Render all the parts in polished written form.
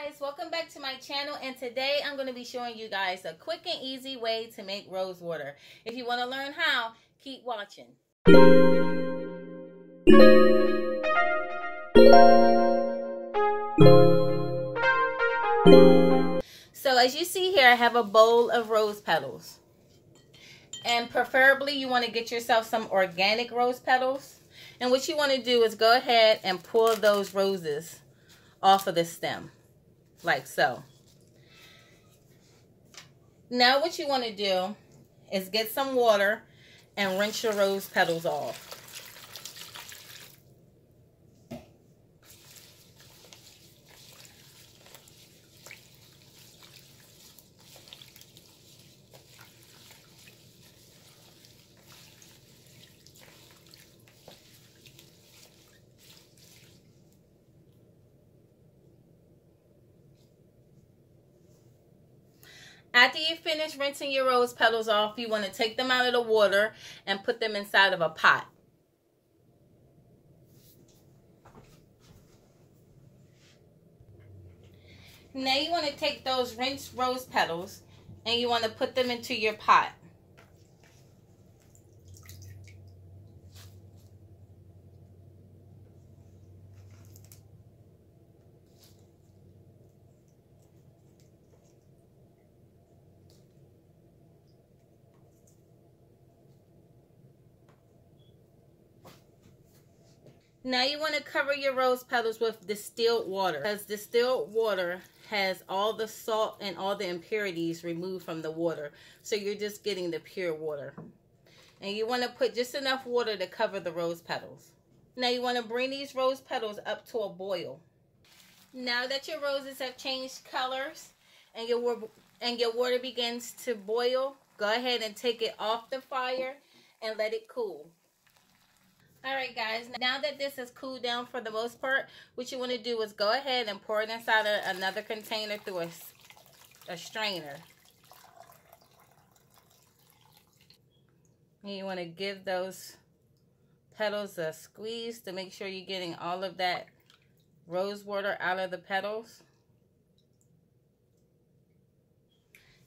Guys, welcome back to my channel, and today I'm going to be showing you guys a quick and easy way to make rose water. If you want to learn how, keep watching. So as you see here, I have a bowl of rose petals, and preferably you want to get yourself some organic rose petals. And what you want to do is go ahead and pull those roses off of the stem, like so. Now what you want to do is get some water and rinse your rose petals off. After you finish rinsing your rose petals off, you want to take them out of the water and put them inside of a pot. Now you want to take those rinsed rose petals and you want to put them into your pot. Now you want to cover your rose petals with distilled water, because distilled water has all the salt and all the impurities removed from the water. So you're just getting the pure water. And you want to put just enough water to cover the rose petals. Now you want to bring these rose petals up to a boil. Now that your roses have changed colors and your water begins to boil, go ahead and take it off the fire and let it cool. Alright guys, now that this has cooled down for the most part, what you want to do is go ahead and pour it inside of another container through a strainer. And you want to give those petals a squeeze to make sure you're getting all of that rose water out of the petals.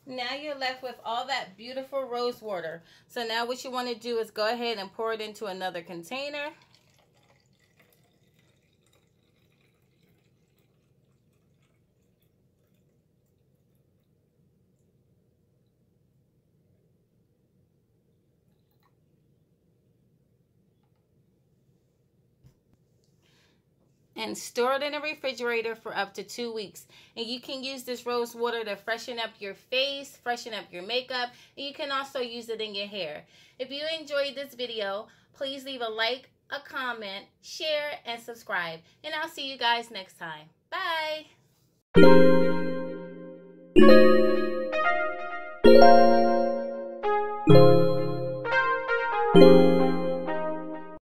Now you're left with all that beautiful rose water. So now what you want to do is go ahead and pour it into another container. And store it in a refrigerator for up to 2 weeks. And you can use this rose water to freshen up your face, freshen up your makeup, and you can also use it in your hair. If you enjoyed this video, please leave a like, a comment, share, and subscribe. And I'll see you guys next time. Bye!